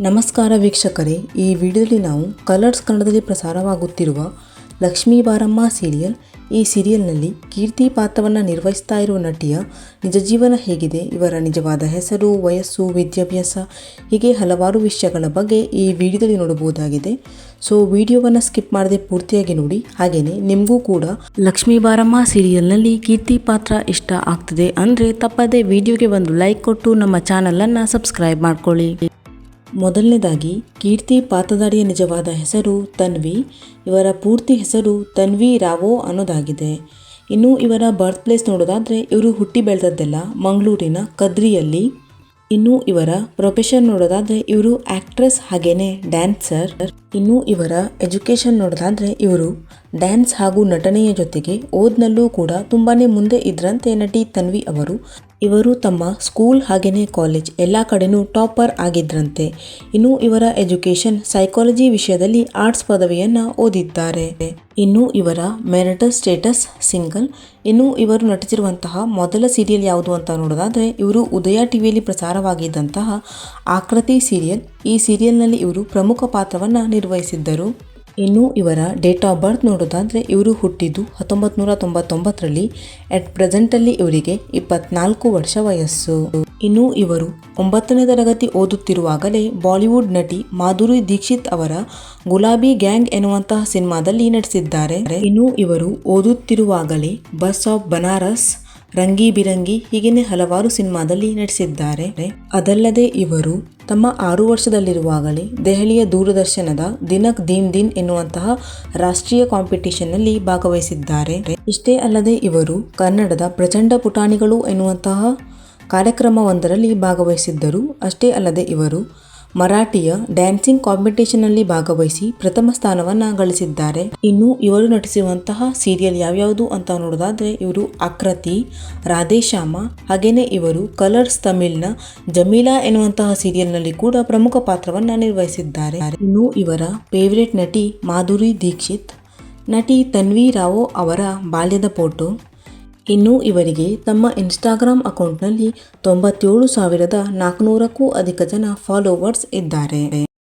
ನಮಸ್ಕಾರ ವೀಕ್ಷಕರೇ, ಈ ವಿಡಿಯೋದಲ್ಲಿ ನಾವು ಕಲರ್ಸ್ ಕನ್ನಡದಲ್ಲಿ ಪ್ರಸಾರವಾಗುತ್ತಿರುವ ಲಕ್ಷ್ಮೀ ಬಾರಮ್ಮ ಸೀರಿಯಲ್. ಈ ಸೀರಿಯಲ್ನಲ್ಲಿ ಕೀರ್ತಿ ಪಾತ್ರವನ್ನು ನಿರ್ವಹಿಸ್ತಾ ಇರುವ ನಟಿಯ ನಿಜ ಜೀವನ ಹೇಗಿದೆ, ಇವರ ನಿಜವಾದ ಹೆಸರು, ವಯಸ್ಸು, ವಿದ್ಯಾಭ್ಯಾಸ ಹೀಗೆ ಹಲವಾರು ವಿಷಯಗಳ ಬಗ್ಗೆ ಈ ವಿಡಿಯೋದಲ್ಲಿ ನೋಡಬಹುದಾಗಿದೆ. ಸೊ ವಿಡಿಯೋವನ್ನು ಸ್ಕಿಪ್ ಮಾಡದೆ ಪೂರ್ತಿಯಾಗಿ ನೋಡಿ. ಹಾಗೆಯೇ ನಿಮಗೂ ಕೂಡ ಲಕ್ಷ್ಮೀ ಬಾರಮ್ಮ ಸೀರಿಯಲ್ನಲ್ಲಿ ಕೀರ್ತಿ ಪಾತ್ರ ಇಷ್ಟ ಆಗ್ತದೆ ಅಂದರೆ ತಪ್ಪದೆ ವಿಡಿಯೋಗೆ ಒಂದು ಲೈಕ್ ಕೊಟ್ಟು ನಮ್ಮ ಚಾನಲನ್ನು ಸಬ್ಸ್ಕ್ರೈಬ್ ಮಾಡ್ಕೊಳ್ಳಿ. ಮೊದಲನೇದಾಗಿ ಕೀರ್ತಿ ಪಾತ್ರಧಾರಿಯ ನಿಜವಾದ ಹೆಸರು ತನ್ವಿ. ಇವರ ಪೂರ್ತಿ ಹೆಸರು ತನ್ವಿ ರಾವೋ ಅನ್ನೋದಾಗಿದೆ. ಇನ್ನು ಇವರ ಬರ್ತ್ ಪ್ಲೇಸ್ ನೋಡೋದಾದರೆ ಇವರು ಹುಟ್ಟಿ ಬೆಳೆದದ್ದೆಲ್ಲ ಮಂಗಳೂರಿನ ಕದ್ರಿಯಲ್ಲಿ. ಇನ್ನು ಇವರ ಪ್ರೊಫೆಷನ್ ನೋಡೋದಾದರೆ ಇವರು ಆ್ಯಕ್ಟ್ರೆಸ್ ಹಾಗೇನೆ ಡ್ಯಾನ್ಸರ್. ಇನ್ನು ಇವರ ಎಜುಕೇಷನ್ ನೋಡೋದಾದರೆ ಇವರು ಡ್ಯಾನ್ಸ್ ಹಾಗೂ ನಟನೆಯ ಜೊತೆಗೆ ಓದ್ನಲ್ಲೂ ಕೂಡ ತುಂಬಾ ಮುಂದೆ ಇದ್ರಂತೆ ನಟಿ ತನ್ವಿ ಅವರು. ಇವರು ತಮ್ಮ ಸ್ಕೂಲ್ ಹಾಗೆಯೇ ಕಾಲೇಜ್ ಎಲ್ಲ ಕಡೆನೂ ಟಾಪರ್ ಆಗಿದ್ರಂತೆ. ಇನ್ನು ಇವರ ಎಜುಕೇಷನ್ ಸೈಕಾಲಜಿ ವಿಷಯದಲ್ಲಿ ಆರ್ಟ್ಸ್ ಪದವಿಯನ್ನು ಓದಿದ್ದಾರೆ. ಇನ್ನು ಇವರ ಮ್ಯಾರಿಟಲ್ ಸ್ಟೇಟಸ್ ಸಿಂಗಲ್. ಇನ್ನು ಇವರು ನಟಿಸಿರುವಂತಹ ಮೊದಲ ಸೀರಿಯಲ್ ಯಾವುದು ಅಂತ ನೋಡೋದಾದರೆ ಇವರು ಉದಯ ಟಿವಿಯಲ್ಲಿ ಪ್ರಸಾರವಾಗಿದ್ದಂತಹ ಆಕೃತಿ ಸೀರಿಯಲ್. ಈ ಸೀರಿಯಲ್ನಲ್ಲಿ ಇವರು ಪ್ರಮುಖ ಪಾತ್ರವನ್ನು ನಿರ್ವಹಿಸಿದ್ದರು. ಇನ್ನು ಇವರ ಡೇಟ್ ಆಫ್ ಬರ್ತ್ ನೋಡೋದಾದರೆ ಇವರು ಹುಟ್ಟಿದ್ದು 1999ರಲ್ಲಿ. ಅಟ್ ಪ್ರೆಸೆಂಟಲ್ಲಿ ಇವರಿಗೆ 24 ವರ್ಷ ವಯಸ್ಸು. ಇನ್ನು ಇವರು 9ನೇ ತರಗತಿ ಓದುತ್ತಿರುವಾಗಲೇ ಬಾಲಿವುಡ್ ನಟಿ ಮಾಧುರಿ ದೀಕ್ಷಿತ್ ಅವರ ಗುಲಾಬಿ ಗ್ಯಾಂಗ್ ಎನ್ನುವಂತಹ ಸಿನಿಮಾದಲ್ಲಿ ನಟಿಸಿದ್ದಾರೆ. ಇನ್ನು ಇವರು ಓದುತ್ತಿರುವಾಗಲೇ ಬಸ್ ಆಫ್ ಬನಾರಸ್, ರಂಗಿ ಬಿರಂಗಿ ಹೀಗೇನೆ ಹಲವಾರು ಸಿನಿಮಾದಲ್ಲಿ ನಟಿಸಿದ್ದಾರೆ. ಅದಲ್ಲದೆ ಇವರು ತಮ್ಮ 6 ವರ್ಷದಲ್ಲಿರುವಾಗಲೇ ದೆಹಲಿಯ ದೂರದರ್ಶನದ ದಿನಕ್ ದೀನ್ ದಿನ್ ಎನ್ನುವಂತಹ ರಾಷ್ಟ್ರೀಯ ಕಾಂಪಿಟಿಷನ್ನಲ್ಲಿ ಭಾಗವಹಿಸಿದ್ದಾರೆ. ಇಷ್ಟೇ ಅಲ್ಲದೆ ಇವರು ಕನ್ನಡದ ಪ್ರಚಂಡ ಪುಟಾಣಿಗಳು ಎನ್ನುವಂತಹ ಕಾರ್ಯಕ್ರಮವೊಂದರಲ್ಲಿ ಭಾಗವಹಿಸಿದ್ದರು. ಅಷ್ಟೇ ಅಲ್ಲದೆ ಇವರು ಮರಾಠಿಯ ಡ್ಯಾನ್ಸಿಂಗ್ ಕಾಂಪಿಟೇಷನ್ನಲ್ಲಿ ಭಾಗವಹಿಸಿ ಪ್ರಥಮ ಸ್ಥಾನವನ್ನು ಗಳಿಸಿದ್ದಾರೆ. ಇನ್ನು ಇವರು ನಟಿಸಿರುವಂತಹ ಸೀರಿಯಲ್ ಯಾವ್ಯಾವುದು ಅಂತ ನೋಡೋದಾದರೆ ಇವರು ಆಕೃತಿ, ರಾಧೇಶ್ಯಾಮ ಹಾಗೇನೆ ಇವರು ಕಲರ್ಸ್ ತಮಿಳ್ನ ಜಮೀಲಾ ಎನ್ನುವಂತಹ ಸೀರಿಯಲ್ನಲ್ಲಿ ಕೂಡ ಪ್ರಮುಖ ಪಾತ್ರವನ್ನು ನಿರ್ವಹಿಸಿದ್ದಾರೆ. ಇನ್ನು ಇವರ ಫೇವರೇಟ್ ನಟಿ ಮಾಧುರಿ ದೀಕ್ಷಿತ್. ನಟಿ ತನ್ವಿ ರಾವೋ ಅವರ ಬಾಲ್ಯದ ಫೋಟೋ. ಇನ್ನು ಇವರಿಗೆ ತಮ್ಮ ಇನ್ಸ್ಟಾಗ್ರಾಮ್ ಅಕೌಂಟ್ನಲ್ಲಿ 97,400ಕ್ಕೂ ಅಧಿಕ ಜನ ಫಾಲೋವರ್ಸ್ ಇದ್ದಾರೆ.